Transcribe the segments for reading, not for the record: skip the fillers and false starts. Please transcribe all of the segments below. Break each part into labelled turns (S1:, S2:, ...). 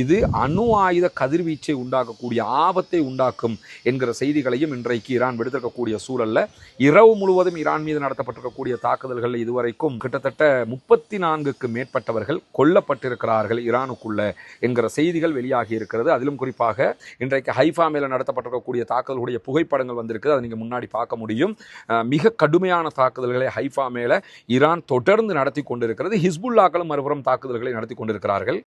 S1: இது அணு ஆயுத கதிர்வீச்சை உண்டாக்கக்கூடிய ஆபத்தை உண்டாக்கும் என்கிற செய்திகளையும் இன்றைக்கு ஈரான் விடுத்திருக்கக்கூடிய சூழல்ல இரவு முழுவதும் ஈரான் மீது நடத்தப்பட்டிருக்கக்கூடிய தாக்குதல்கள் இதுவரைக்கும் கிட்டத்தட்ட 34க்கு மேற்பட்டவர்கள் கொல்லப்பட்டிருக்கிறார்கள் ஈரானுக்குள்ள என்கிற செய்திகள் வெளியாகி இருக்கிறது. அதிலும் குறிப்பாக இன்றைக்கு ஹைஃபா மேல நடத்தப்பட்டிருக்கக்கூடிய தாக்குதலுடைய புகைப்படங்கள் வந்திருக்கு. அதை நீங்க முன்னாடி பார்க்க முடியும். மிக கடுமையான தாக்குதல்களை ஹைஃபா மேல ஈரான் தொடர்ந்து நடத்தி கொண்டிருக்கிறது. ஹிஸ்புல்லாக்களும் மறுபுறம் தாக்குதல்களை நடத்தி கொண்டிருக்கிறார்கள்.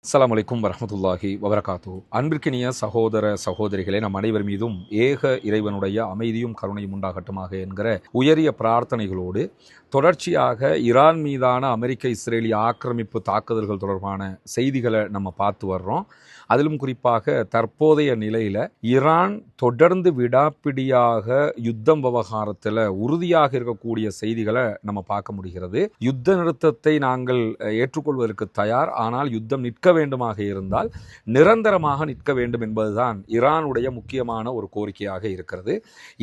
S1: அஸ்ஸலாமு அலைக்கும் வரஹ்மத்துல்லாஹி வபரகாத்து. அன்பிற்கினிய சகோதர சகோதரிகளே, நம் அனைவர் மீதும் ஏக இறைவனுடைய அமைதியும் கருணையும் உண்டாகட்டுமாக என்கிற உயரிய பிரார்த்தனைகளோடு தொடர்ச்சியாக ஈரான் மீதான அமெரிக்க இஸ்ரேலிய ஆக்கிரமிப்பு தாக்குதல்கள் தொடர்பான செய்திகளை நம்ம பார்த்து வர்றோம். அதிலும் குறிப்பாக தற்போதைய நிலையில் ஈரான் தொடர்ந்து விடாப்பிடியாக யுத்தம் விவகாரத்தில் உறுதியாக இருக்கக்கூடிய செய்திகளை நம்ம பார்க்க முடிகிறது. யுத்த நிறுத்தத்தை நாங்கள் ஏற்றுக்கொள்வதற்கு தயார், ஆனால் யுத்தம் நிற்க வேண்டுமாக இருந்தால் நிரந்தரமாக நிற்க வேண்டும் என்பதுதான் ஈரானுடைய முக்கியமான ஒரு கோரிக்கையாக இருக்கிறது.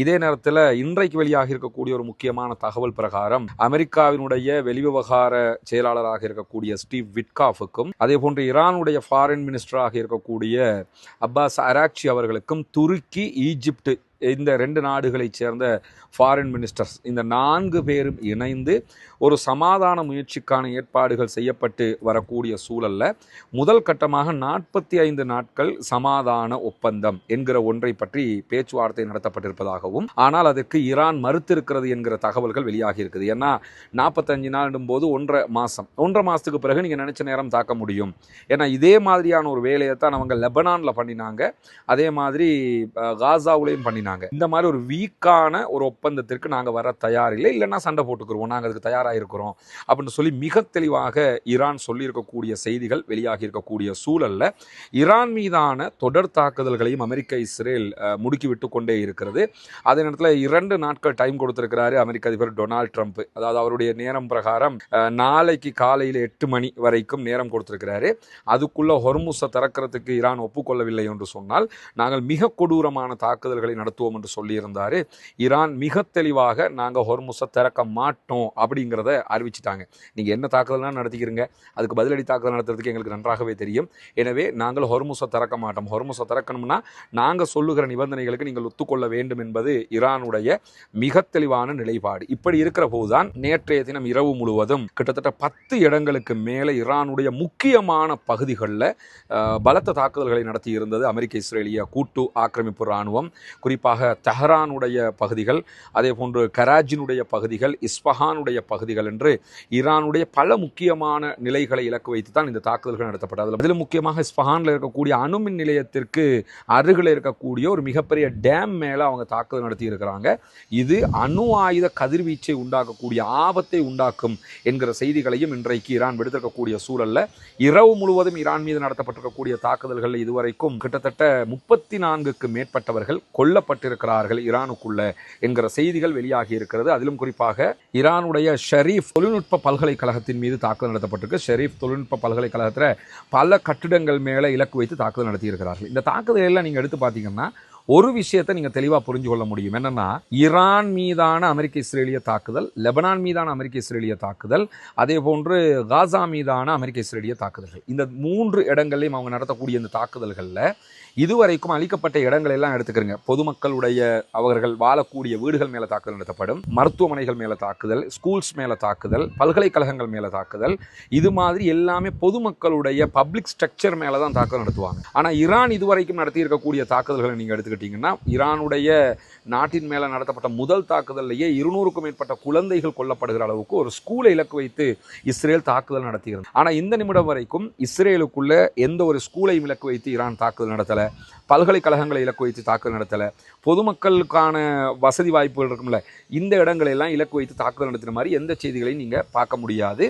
S1: இதே நேரத்தில் இன்றைக்கு வெளியாக இருக்கக்கூடிய ஒரு முக்கியமான தகவல் பிரகாரம் அமெரிக்காவினுடைய வெளிவிவகார செயலாளராக இருக்கக்கூடிய ஸ்டீவ் விட்காஃபுக்கும் அதே போன்று ஈரானுடைய ஃபாரின் மினிஸ்டராக இருக்கக்கூடிய அப்பாஸ் அராக்சி அவர்களுக்கும் துருக்கி, ஈஜிப்ட் இந்த 2 நாடுகளைச் சேர்ந்த ஃபாரின் மினிஸ்டர்ஸ் இந்த 4 பேரும் இணைந்து ஒரு சமாதான முயற்சிக்கான ஏற்பாடுகள் செய்யப்பட்டு வரக்கூடிய சூழல்ல முதல் கட்டமாக 45 நாட்கள் சமாதான ஒப்பந்தம் என்கிற ஒன்றை பற்றி பேச்சுவார்த்தை நடத்தப்பட்டிருப்பதாகவும், ஆனால் அதற்கு ஈரான் மறுத்திருக்கிறது என்கிற தகவல்கள் வெளியாகி இருக்குது. ஏன்னா 45 நாள் போது 1.5 மாசத்துக்கு பிறகு நீங்க நினைச்ச நேரம் தாக்க முடியும். ஏன்னா இதே மாதிரியான ஒரு வேலையை தான் அவங்க லெபனான்ல பண்ணினாங்க, அதே மாதிரி காசாவுலையும் பண்ணினாங்க. இந்த மாதிரி ஒரு வீக்கான ஒரு ஒப்பந்தத்திற்கு நாங்க வர தயாரில்லை, இல்லைன்னா சண்டை போட்டுக்கிறோம், நாங்க அதுக்கு தயாராயிருக்கிறோம் அப்படின்னு சொல்லி மிக தெளிவாக ஈரான் சொல்லி இருக்கக்கூடிய செய்திகள் வெளியாகி இருக்கக்கூடிய சூழல்ல ஈரான் மீதான தொடர் தாக்குதல்களையும் அமெரிக்க இஸ்ரேல் முடுக்கி விட்டு கொண்டே இருக்கிறது. அதே நேரத்தில் 2 நாட்கள் டைம் கொடுத்திருக்கிறாரு அமெரிக்க அதிபர் டொனால்ட் ட்ரம்ப். அதாவது அவருடைய நேரம் பிரகாரம் நாளைக்கு காலையில் 8 மணி வரைக்கும் நேரம் கொடுத்திருக்கிறாரு. அதுக்குள்ள ஹொர்முஸை திறக்கிறதுக்கு ஈரான் ஒப்புக்கொள்ளவில்லை என்று சொன்னால் நாங்கள் மிக கொடூரமான தாக்குதல்களை நடத்துவோம் என்று சொல்லியிருந்தாரு. ஈரான் மிக தெளிவாக நாங்க ஹொர்முஸை திறக்க மாட்டோம் அப்படிங்கிறத அறிவிச்சிட்டாங்க. நீங்க என்ன தாக்குதல் நடத்திக்கிறீங்க, அதுக்கு பதிலடி தாக்குதல் நடத்துறதுக்கு எங்களுக்கு நன்றாகவே தெரியும். எனவே நாங்கள் ஹொர்முஸை திறக்க மாட்டோம். ஹொர்முஸை திறக்கணும்னா நாங்க சொல்லுகிற நிபந்தனைகளுக்கு நீங்கள் ஒத்துக்கொள்ள வேண்டும் என்பது ஈரானுடைய மிக தெளிவான நிலைப்பாடு. இப்படி இருக்கிற போதுதான் நேற்றைய தினம் இரவு முழுவதும் கிட்டத்தட்ட 10 இடங்களுக்கு மேல ஈரானுடைய முக்கியமான பகுதிகளில் பலத்த தாக்குதல்களை நடத்தி இருந்தது அமெரிக்க இஸ்ரேலிய கூட்டு ஆக்கிரமிப்பு ராணுவம். குறிப்பாக தெஹரானுடைய பகுதிகள், அதே போன்று கராஜினுடைய பகுதிகள், இஸ்பஹானுடைய பகுதிகள் என்று ஈரானுடைய பல முக்கியமான நிலைகளை இலக்கு வைத்து தான் இந்த தாக்குதல்கள் நடத்தப்பட்டது. அதில் முக்கியமாக இஸ்பஹானில் இருக்கக்கூடிய அணுமின் நிலையத்திற்கு அருகில் இருக்கக்கூடிய ஒரு மிகப்பெரிய டேம் மேலே அவங்க தாக்குதல் நடத்தி இருக்கிறாங்க. இது அணு ஆயுத கதிர்வீச்சை உண்டாக்கக்கூடிய ஆபத்தை உண்டாக்கும் என்கிற செய்திகளையும் இன்றைக்கு ஈரான் விடுத்திருக்கக்கூடிய சூழல்ல இரவு முழுவதும் ஈரான் மீது நடத்தப்பட்டிருக்கக்கூடிய தாக்குதல்கள் இதுவரைக்கும் கிட்டத்தட்ட 34க்கு மேற்பட்டவர்கள் கொல்லப்பட்டிருக்கிறார்கள் ஈரானுக்குள்ள என்கிற செய்திகள் வெளியாகி இருக்கிறது. அதிலும் குறிப்பாக ஈரானுடைய ஷெரீஃப் தொழில்நுட்ப பல்கலைக்கழகத்தின் மீது தாக்குதல் நடத்தப்பட்டிருக்கு. ஷெரீஃப் தொழில்நுட்ப பல்கலைக்கழகத்தில் பல கட்டிடங்கள் மேலே இலக்கு வைத்து தாக்குதல் நடத்தியிருக்கிறார்கள். இந்த தாக்குதல் எல்லாம் நீங்க எடுத்து பார்த்தீங்கன்னா ஒரு விஷயத்தை நீங்க தெளிவா புரிஞ்சு கொள்ள முடியும். என்னன்னா, ஈரான் மீதான அமெரிக்க இஸ்ரேலிய தாக்குதல், லெபனான் மீதான அமெரிக்க இஸ்ரேலிய தாக்குதல், அதே போன்று காசா மீதான அமெரிக்க இஸ்ரேலிய தாக்குதல்கள், இந்த 3 இடங்களையும் அவங்க நடத்தக்கூடிய இந்த தாக்குதல்கள்ல இதுவரைக்கும் அளிக்கப்பட்ட இடங்கள் எல்லாம் எடுத்துக்கிறங்க. பொதுமக்களுடைய அவர்கள் வாழக்கூடிய வீடுகள் மேல தாக்குதல் நடத்தப்படும், மருத்துவமனைகள் மேல தாக்குதல், ஸ்கூல்ஸ் மேல தாக்குதல், பல்கலைக்கழகங்கள் மேல தாக்குதல், இது மாதிரி எல்லாமே பொதுமக்களுடைய பப்ளிக் ஸ்ட்ரக்சர் மேல தான் தாக்குதல் நடத்துவாங்க. ஆனா ஈரான் இதுவரைக்கும் நடத்தி இருக்கக்கூடிய தாக்குதல்களை நீங்க எடுத்துக்கிட்டீங்கன்னா, ஈரானுடைய நாட்டின் மேல நடத்தப்பட்ட முதல் தாக்குதல்லையே 200க்கும் மேற்பட்ட குழந்தைகள் கொல்லப்படுகிற அளவுக்கு ஒரு ஸ்கூலை இலக்கு வைத்து இஸ்ரேல் தாக்குதல் நடத்தியிருந்தது. ஆனா இந்த நிமிடம் வரைக்கும் இஸ்ரேலுக்குள்ள எந்த ஒரு ஸ்கூலையும் இலக்கு வைத்து ஈரான் தாக்குதல் நடத்தல, பல்கலைக்கழகங்களை இலக்கு வைத்து தாக்குதல் நடத்தல, பொதுமக்களுக்கான வசதி வாய்ப்புகள் இருக்கும்ல, இந்த இடங்களை எல்லாம் இலக்கு வைத்து தாக்குதல் நடத்தின மாதிரி எந்த செய்திகளையும் நீங்க பார்க்க முடியாது.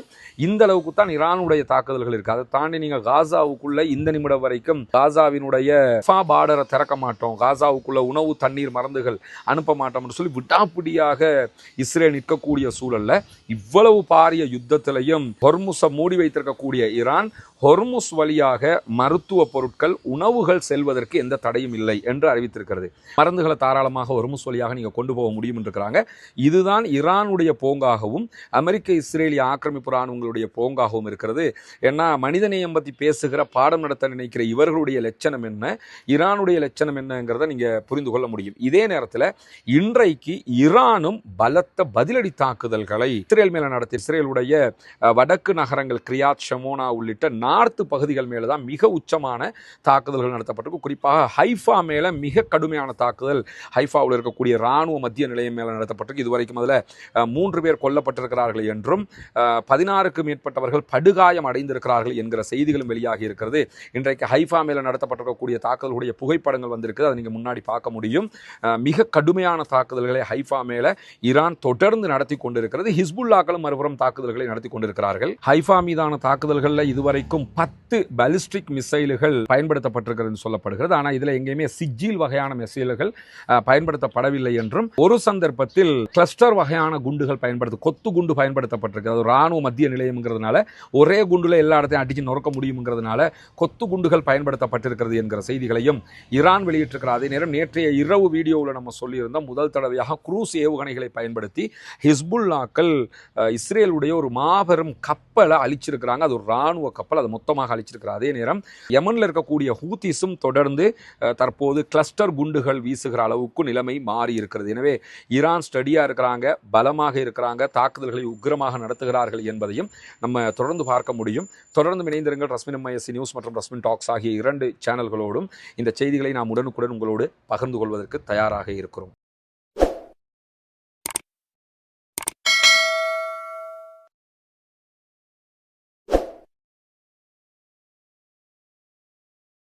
S1: இந்த அளவுக்கு தான் ஈரானுடைய தாக்குதல்கள் இருக்கு. அதை தாண்டி நீங்க காசாவுக்குள்ள இந்த நிமிடம் வரைக்கும் காசாவினுடைய பார்டரை திறக்க மாட்டோம், காசாவுக்குள்ள உணவு, தண்ணீர், மருந்துகள் அனுப்ப மாட்டோம்னு சொல்லி விடாப்பிடியாக இஸ்ரேல் நிற்கக்கூடிய சூழல்ல இவ்வளவு பாரிய யுத்தத்திலையும் ஹொர்முஸை மூடி வைத்திருக்கக்கூடிய ஈரான் ஹொர்முஸ் வழியாக மருத்துவ பொருட்கள் உணவுகள் செல்வதற்கு எந்த தடையும் இல்லை என்று அறிவித்திருக்கிறது. மருந்துகளை தாராளமாக ஹொர்முஸ் வழியாக நீங்கள் கொண்டு போக முடியும் இருக்கிறாங்க. இதுதான் ஈரானுடைய போங்காகவும் அமெரிக்க இஸ்ரேலிய ஆக்கிரமிப்பு இராணுவங்களுடைய போங்காகவும் இருக்கிறது. ஏன்னா மனிதநேயம் பற்றி பேசுகிற பாடம் நடத்த நினைக்கிற இவர்களுடைய லட்சணம் என்ன, ஈரானுடைய லட்சணம் என்னங்கிறத நீங்கள் புரிந்து கொள்ள முடியும். இதே நேரத்தில் இன்றைக்கு ஈரானும் பலத்த பதிலடி தாக்குதல்களை இஸ்ரேல் மேல நடத்தி இஸ்ரேலுடைய வடக்கு நகரங்கள் கிரியாத் ஷமோனா உள்ளிட்ட நார்த்து பகுதிகள் மேல தான் மிக உச்சமான தாக்குதல்கள் நடத்தப்பட்டிருக்கு. குறிப்பாக ஹைஃபா மேல மிக கடுமையான தாக்குதல் ஹைஃபாவில் இருக்கக்கூடிய இராணுவ மத்திய நிலையம் மேல நடத்தப்பட்டிருக்கு. இதுவரைக்கும் அதில் 3 பேர் கொல்லப்பட்டிருக்கிறார்கள் என்றும் 16க்கும் மேற்பட்டவர்கள் படுகாயம் அடைந்திருக்கிறார்கள் என்கிற செய்திகளும் வெளியாகி இருக்கிறது. இன்றைக்கு ஹைஃபா மேல நடத்தப்பட்டிருக்கக்கூடிய தாக்குதலுடைய புகைப்படங்கள் வந்திருக்குது. அதை நீங்க முன்னாடி பார்க்க முடியும். மிக கடுமையான தாக்குதல்களை ஹைஃபா மேல ஈரான் தொடர்ந்து நடத்தி கொண்டிருக்கிறது. ஹிஸ்புல்லாக்களும் மறுபுறம் தாக்குதல்களை நடத்தி கொண்டிருக்கிறார்கள். ஹைஃபா மீதான தாக்குதல்களில் இதுவரைக்கும் 10 பாலிஸ்டிக் மிசைல்கள் பயன்படுத்தப்பட்டிருக்கிறது சொல்லப்படுகிறது. ஆனால் இதில் எங்கேயுமே சிஜில் வகையான மிசைல்கள் பயன்படுத்தப்படவில்லை என்றும், ஒரு சந்தர்ப்பத்தில் கிளஸ்டர் வகையான குண்டுகள் கொத்து குண்டு பயன்படுத்தப்பட்டிருக்கிறது. ராணுவ மத்திய நிலையம்ங்கிறதுனால ஒரே குண்டுல எல்லா இடத்தையும் அடிச்சு நொறுக்க முடியுங்கிறதுனால கொத்து குண்டுகள் பயன்படுத்தப்பட்டிருக்கிறது என்கிற செய்திகளையும் ஈரான் வெளியிட்டிருக்கிறார். அதே நேரம் நேற்றைய இரவு வீடியோவில் நம்ம சொல்லியிருந்தோம், முதல் தடவையாக குரூஸ் ஏவுகணைகளை பயன்படுத்தி ஹிஸ்புல்லாக்கள் இஸ்ரேலுடைய ஒரு மாபெரும் கப்பலை அழிச்சிருக்கிறாங்க. அது ஒரு ராணுவ கப்பல், அதை மொத்தமாக அழிச்சிருக்கிறார். அதே நேரம் யமன்ல இருக்கக்கூடிய ஹூத்திஸும் தொடர்ந்து தற்போது கிளஸ்டர் குண்டுகள் வீசுகிற அளவுக்கு நிலைமை மாறி இருக்கிறது. எனவே ஈரான் ஸ்டடியா இருக்கிறாங்க, பலமாக இருக்கிறாங்க, தாக்குதல்களை உக்கிரமாக நடத்துகிறார்கள் என்பதையும் நம்ம தொடர்ந்து பார்க்க முடியும். தொடர்ந்து இணைந்திருங்கள் ரஸ்மின் MISC நியூஸ் மற்றும் ரஸ்மின் டாக்ஸ் ஆகிய 2 சேனல்களோடும் இந்த செய்திகளை நாம் உடனுக்குடன் உங்களோடு பகிர்ந்து கொள்வதற்கு தயாராக இருக்கிறோம்.